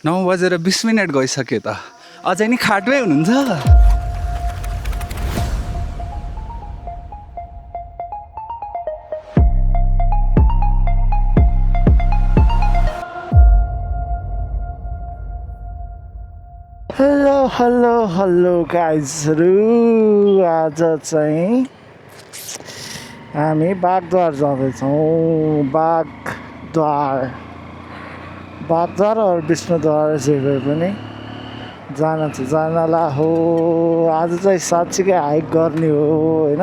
9:20 गइसक्यो त अझै नि खाटमै हुनुहुन्छ। हेलो हेलो हेलो गाइजहरू, आज चाहिँ हामी बागद्वार जाँदैछौँ। बागद्वार और विष्णुद्वार जे भए पनि जानला हो। आज चाहिँ साँच्चीकै हाइक गर्ने हो होइन।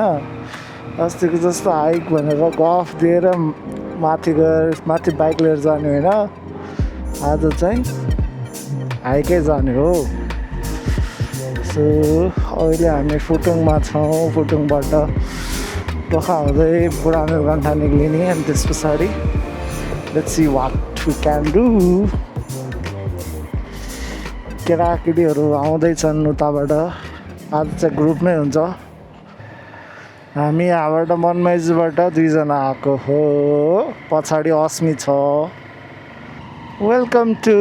अस्तिको जस्तो हाइक भनेर गफ दिएर माथि बाइक लिएर जाने होइन। आज चाहिँ हाइकै जाने हो। सो अहिले हामी फुटुङमा छौँ। फुटुङबाट टोखा हुँदै बुढानीलकण्ठ निक्लिने अनि त्यस पछाडि let's see what we can do. केटाकेटीहरू आउँदैछन् उताबाट। आज चाहिँ ग्रुपमै हुन्छ। हामी यहाँबाट मनमाइजबाट 2 जना आएको हो। पछाडि अस्मी छ। वेलकम टु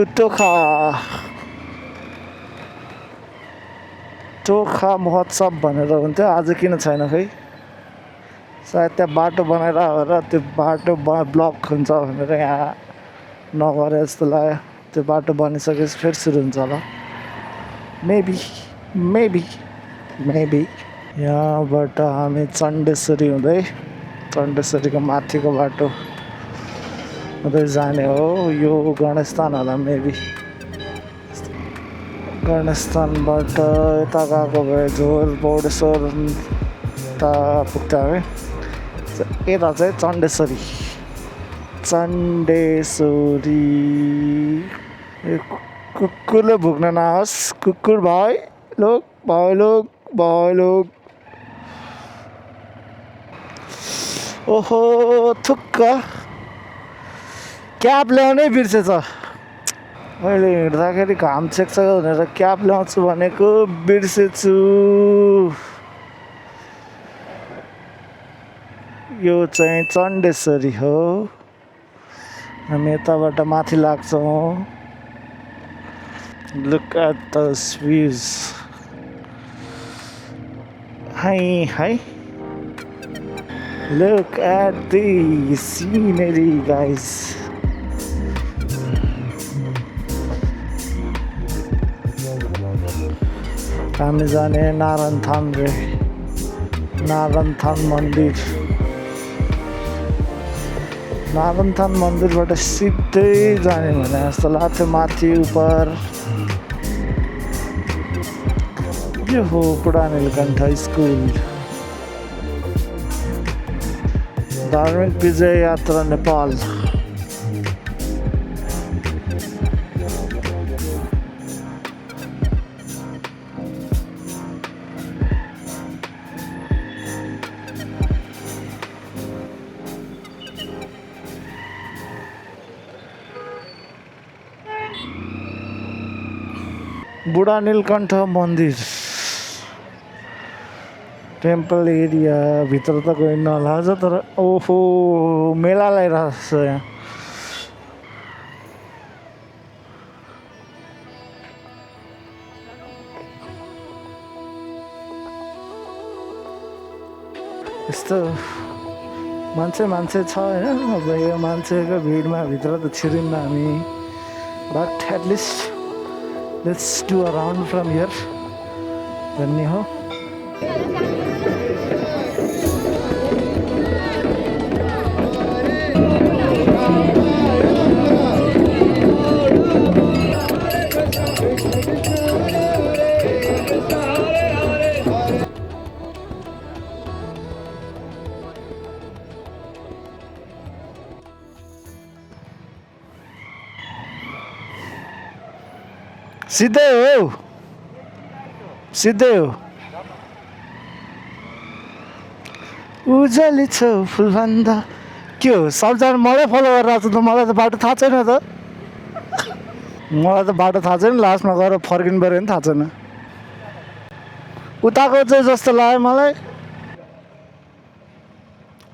टोखा महोत्सव भनेर हुन्थ्यो, आज किन छैन खै। सायद त्यहाँ बाटो बनाएर र त्यो बाटो ब्लक हुन्छ भनेर यहाँ नगरे जस्तो लाग्यो। त्यो बाटो बनिसकेपछि फेरि सुरु हुन्छ होला। मेबी यहाँबाट हामी चण्डेश्वरी हुँदै चण्डेश्वरीको माथिको बाटो हुँदै जाने हो। यो गणेशस्थान होला मेबी। गणेशस्थानबाट यता गएको भए झोर बौडेश्वर यता पुग्थ्यो हामी। यता चाहिँ चण्डेश्वरी। यो कुकुरले भुक्न नहोस्। कुकुर भाइ लोग। ओहो थुक्क क्याप ल्याउनै बिर्सेछ। मैले हिँड्दाखेरि घाम छेक्छ भनेर क्याप ल्याउँछु भनेको बिर्सेछु। यो चाहिँ चण्डेश्वरी हो। हामी यताबाट माथि लाग्छौँ। Look at this views. Hi look at the scenery guys. हामी जाने नारायणथान मन्दिर। नारायणथान मन्दिरबाट सिधै जाने भने जस्तो लाग्थ्यो माथि उपर। यो हो बुढानीलकण्ठ स्कुल। धार्मिक विजय यात्रा नेपाल। बुढानीलकण्ठ मन्दिर टेम्पल एरिया भित्र त गइ नलाज तर ओहो मेला लगाइरहेछ यहाँ। यस्तो मान्छे छ होइन। अब यो मान्छेको भिडमा भित्र त छिरिन्न हामी। But at least let's do a round from here भन्ने हो। सिधै हो उज्याली छ फुलभन्दा। के हो सबजना मलाई फलो गरेर आएको छ त। मलाई त बाटो थाहा छैन त। लास्टमा गएर फर्किनु पऱ्यो भने थाहा छैन। उताको चाहिँ जस्तो लाग्यो मलाई।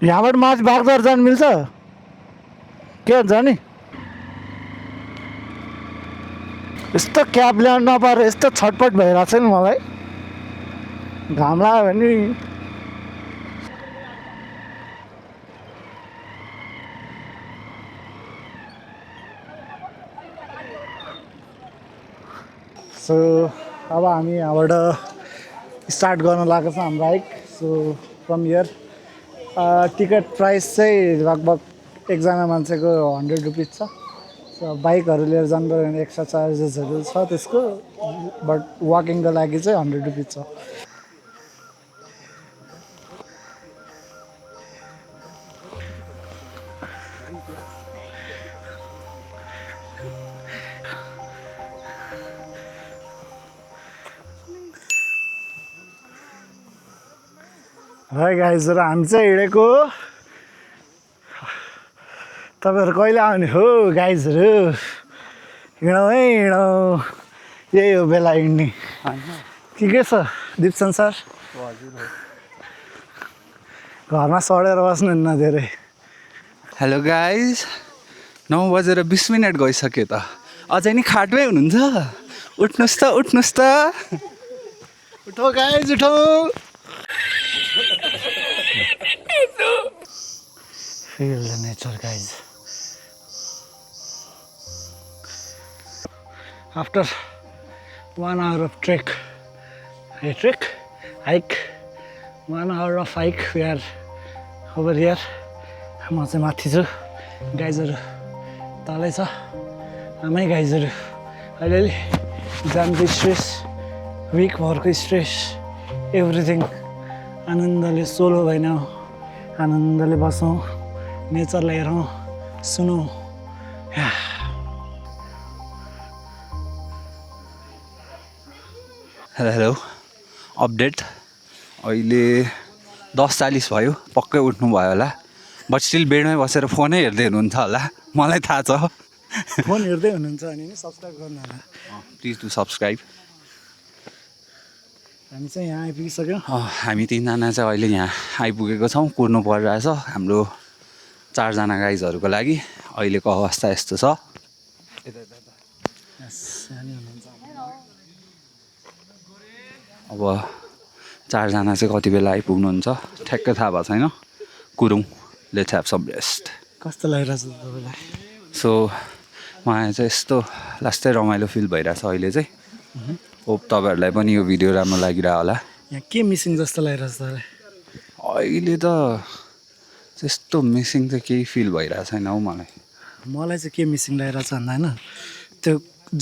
यहाँबाट माथि बागद्वार जानु मिल्छ के भन्छ नि। यस्तो क्याब ल्याउनु नपाएर यस्तो छटपट भइरहेको छ नि मलाई घाम लाग्यो भने सो अब हामी यहाँबाट स्टार्ट गर्न लागेको छ हाम्रो hike so from here ticket price चाहिँ लगभग एकजना मान्छेको 100 रुपिस छ सो बाइकहरू लिएर जानुपर्यो भने एक्स्ट्रा चार्जेसहरू छ त्यसको बट वाकिङको लागि चाहिँ 100 रुपिस छ है गाइजहरू हामी चाहिँ हिँडेको तपाईँहरू कहिले आउने हो गाइजहरू हिँडौँ है हिँडौँ यही हो बेला हिँड्ने के छ दिपसन सर घरमा सडेर बस्नुहुन्न धेरै हेलो गाइज 9:20 गइसक्यो त अझै नि खाटमै हुनुहुन्छ उठ्नुहोस् त उठो गाइज उठो Feel the nature, guys. After 1 hour of hike, 1 hour of hike, we are over here. म चाहिँ माथि छु गाइजहरू तलै छ आमै गाइजहरू अलिअलि जामको स्ट्रेस विकभरको स्ट्रेस एभ्रिथिङ आनन्दले सोलो भएन आनन्दले बसौँ नेचरलाई हेरौँ सुनौँ हेलो अपडेट अहिले 10:40 भयो पक्कै उठ्नु भयो होला बट स्टिल बेडमै बसेर फोनै हेर्दै हुनुहुन्छ होला मलाई थाहा छ फोन हेर्दै हुनुहुन्छ भने नि सब्सक्राइब गर्नु होला प्लिज डु सब्सक्राइब हामी चाहिँ यहाँ आइपुगिसक्यौँ हामी तिनजना चाहिँ अहिले यहाँ आइपुगेको छौँ कुर्नु परिरहेछ हाम्रो 4 जना गाइजहरूको लागि अहिलेको अवस्था यस्तो छ अब 4 जना चाहिँ कति बेला आइपुग्नुहुन्छ ठ्याक्कै थाहा भएको छैन कुरौँ लेट्स ह्याभ सम रेस्ट कस्तो लागिरहेछ तपाईँलाई सो मलाई चाहिँ यस्तो लास्टै रमाइलो फिल भइरहेछ अहिले चाहिँ होप तपाईँहरूलाई पनि यो भिडियो राम्रो लागिरह होला यहाँ के मिसिङ जस्तो लागिरहेछ तपाईँलाई अहिले त त्यस्तो मिसिङ चाहिँ केही फिल भइरहेको छैन हौ मलाई चाहिँ के मिसिङ लागिरहेछ भन्दा होइन त्यो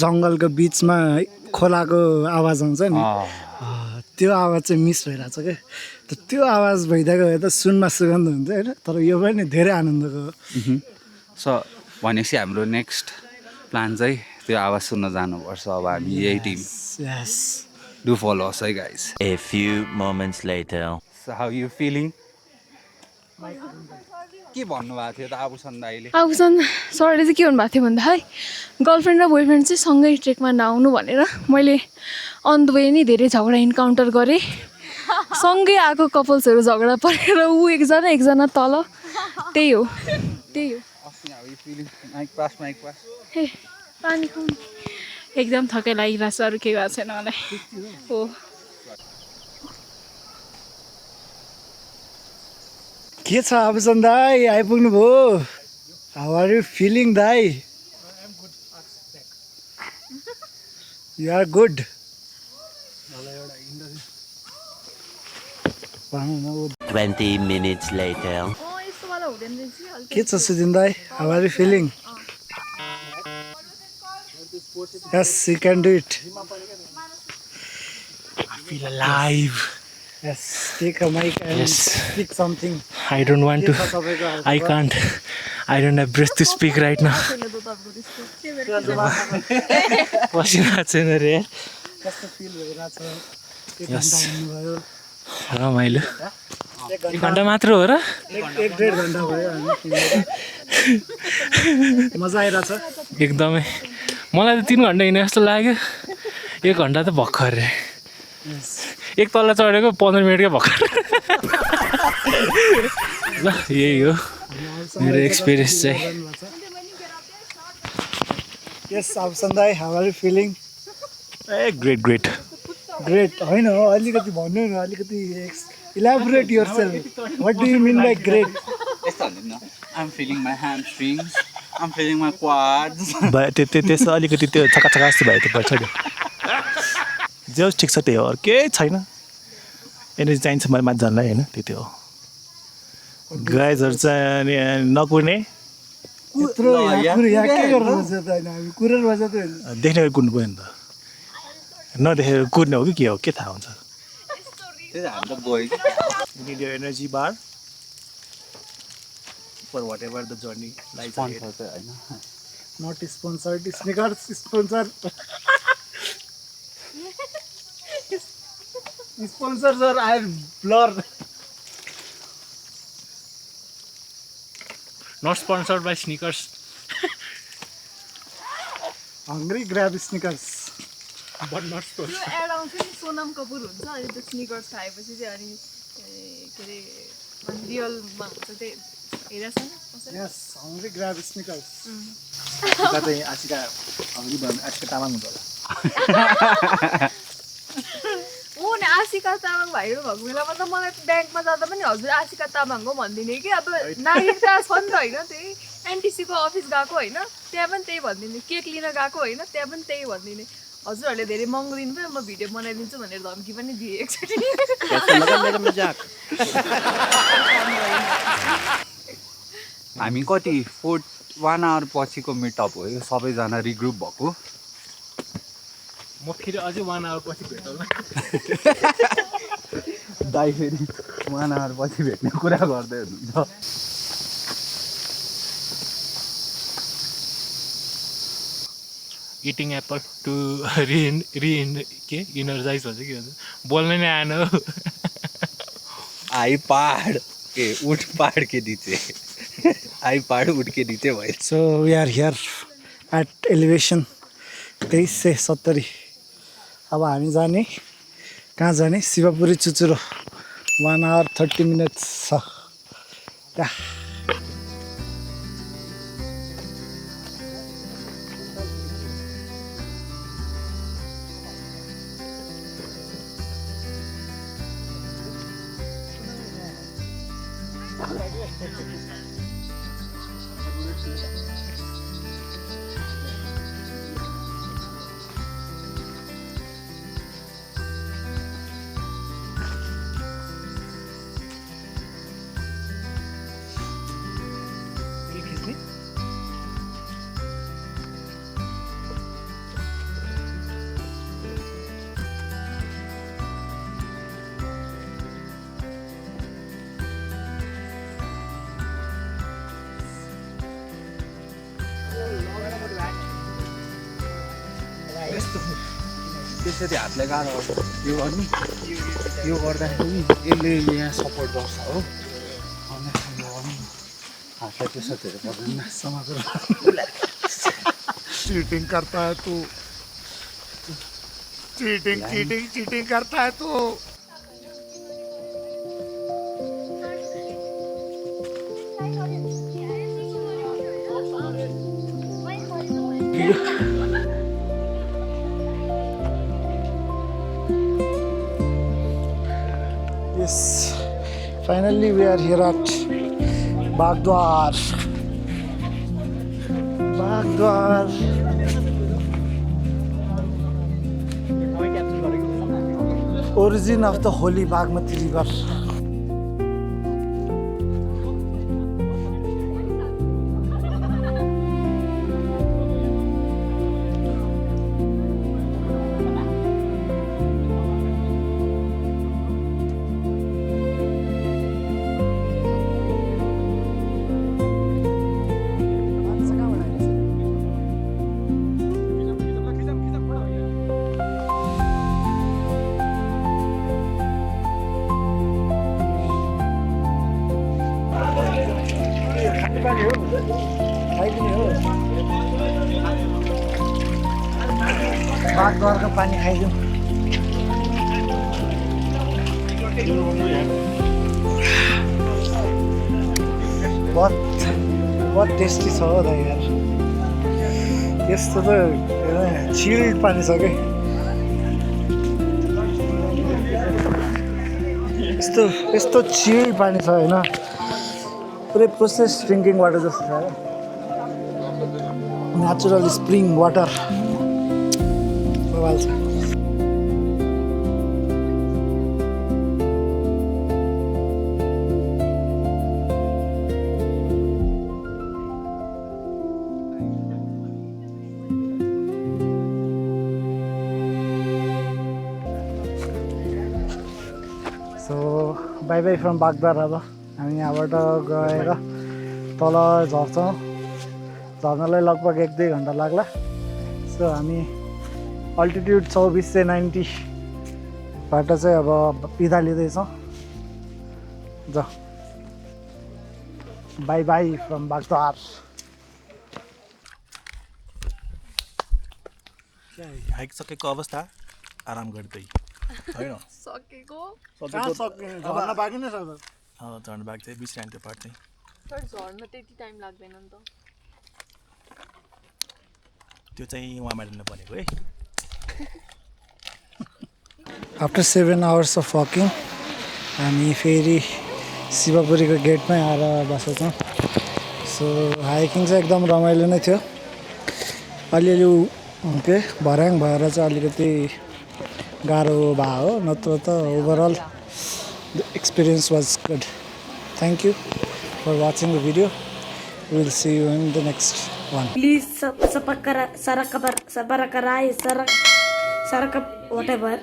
जङ्गलको बिचमा खोलाको आवाज आउँछ नि त्यो आवाज चाहिँ मिस भइरहेछ क्या त्यो आवाज भइदिएको भए त सुनमा सुगन्ध हुन्छ होइन तर यो पनि धेरै आनन्दको सो भनेपछि हाम्रो नेक्स्ट प्लान चाहिँ त्यो आवाज सुन्न जानुपर्छ अब हामी यही टिम यस डु फलो अस है guys A few moments later. So how you feeling के भन्नुभएको थियो त आबुसन दाइले आबुसन सरले चाहिँ के भन्नुभएको थियो भन्दा है गर्लफ्रेन्ड र बोयफ्रेन्ड चाहिँ सँगै ट्रेकमा नआउनु भनेर मैले अन द वे नै धेरै झगडा इन्काउन्टर गरेँ सँगै आएको कपल्सहरू झगडा परेर ऊ एकजना तल त्यही हो हे पानी खाउनु एकदम थकै लागिरहेको छ अरू केही भएको छैन मलाई हो के छ आभूषण दाई आइपुग्नु भयो हाउ आर यु फिलिङ दाई you are good 20 minutes later. के छ सुजिन दाई how are you feeling yes you can do it I feel alive. Yes take a mic and speak something I don't want to. I can't. I don't have breath to speak right now. पसिना छैन रे कस्तो feel भइरहेछ रमाइलो 1 घन्टा मात्र हो र 1.5 घन्टा भयो हामी मजा आइरहेछ एकदमै मलाई त 3 घन्टा हिँडे जस्तो लाग्यो 1 घन्टा त भर्खर रे एक तल्ला चढेको 15 मिनटकै भर्खर ल यही हो मेरो एक्सपिरियन्स चाहिँ यस अब सन्दाई how are you feeling a great great होइन अलिकति भन्नु न अलिकति elaborate yourself what do you mean by great यस्तो भन्नु न I'm feeling my hamstrings I'm feeling my quads त्यसो अलिकति त्यो छक्का जस्तो भयो त्यो पछाडि जे होस् ठिक छ त्यही हो अरू केही छैन एनर्जी चाहिन्छ मलाई माथि जानलाई होइन त्यति हो गाइजहरू चाहिँ अनि नकुर्ने यत्रो यहाँ के गर्नु बस्छ त होइन हामी कुरेर बस्छ त होइन देख्ने गरी कुर्नु पऱ्यो नि त नदेखेर कुर्ने हो कि के हो के थाहा हुन्छ त्यही त हामी त गयो need your energy bar for whatever the journey lies ahead. होइन not sponsored Snickers sponsor sponsors are I blur not sponsored by Snickers hungry grab Snickers but not sponsored यो एड आउँछ नि सोनम कपुर हुन्छ अनि त्यो स्निकर्स खाएपछि चाहिँ अनि के अरे रियलमा हुन्छ त्यही हेरेको छ नि यस हङ्ग्री ग्राब स्निकर्स उता चाहिँ आशिका हङ्ग्री भयो भने आशिका तामाङ हुन्छ होला ऊ नि आशिका तामाङ भाइहरू भएको बेलामा त मलाई ब्याङ्कमा जाँदा पनि हजुर आशिका तामाङ हो भनिदिने कि अब नागरिकता छ नि त होइन त्यही एनटिसीको अफिस गएको होइन त्यहाँ पनि त्यही भनिदिने केक लिन गएको होइन त्यहाँ पनि त्यही भनिदिने हजुरहरूले धेरै महँगो दिनुभयो म भिडियो बनाइदिन्छु भनेर धम्की पनि दिएँ एकचोटि हामी कति 1 आवर पछिको मिटअप हो यो सबैजना रिग्रुप भएको म फेरि अझै 1 आवर पछि भेटौँला दाइ फेरि 1 आवर पछि भेट्ने कुरा गर्दै हुनुहुन्छ इटिङ एप्पल टु के इनर्जाइज भन्छ के भन्छ बोल्नै नै आएन आई पहाड के उठ पहाड के नीचे आई पहाड उठ के नीचे भयो so we are here at elevation 2370 अब हामी जाने कहाँ जाने शिवपुरी चुचुरो 1 आवर 30 मिनट्स छ त्यहाँ त्यसरी हातले गाह्रो यो गर्नु यो गर्दाखेरि यसले यहाँ सपोर्ट गर्छ हो हातलाई त्यसो धेरै पर्दैन चीटिंग करता है तू चीटिंग चीटिंग चीटिंग करता है तू Yes, finally we are here at Bagdwar. Bagdwar. Origin of the holy Bagmati river. बागद्वारको पानी खाइदिउँ बहुत टेस्टी छ हो त यार यस्तो त चिल्ड पानी छ कि यस्तो यस्तो चिल्ड पानी छ होइन पुरै प्रोसेस ड्रिङ्किङ वाटर जस्तो छ नेचुरल स्प्रिङ वाटर बवाल छ सो बाई बाई फ्रम बागदार अब हामी यहाँबाट गएर तल झर्छौँ झर्नलाई लगभग 1-2 घन्टा लाग्ला सो हामी अल्टिट्युड 2490 बाट चाहिँ अब बिदा लिँदैछौँ ल बाई बाई फ्रम बागदार हाइक सकेको अवस्था आराम गर्दै होइन सकेको झर्न बाँकी नै छ झर्न बाग चाहिँ बिर्सिरहन्थ्यो त्यो पार्ट चाहिँ तर झर्न त्यति टाइम लाग्दैन नि त त्यो चाहिँ उहाँ मारिनु परेको है आफ्टर 7 आवर्स अफ वकिङ हामी फेरि शिवपुरीको गेटमै आएर बसेको छौँ सो हाइकिङ चाहिँ एकदम रमाइलो नै थियो अलिअलि के भर्याङ भएर चाहिँ अलिकति गाह्रो भयो हो नत्र त overall the experience was good thank you for watching the video will see you in the next one Please subscribe, whatever.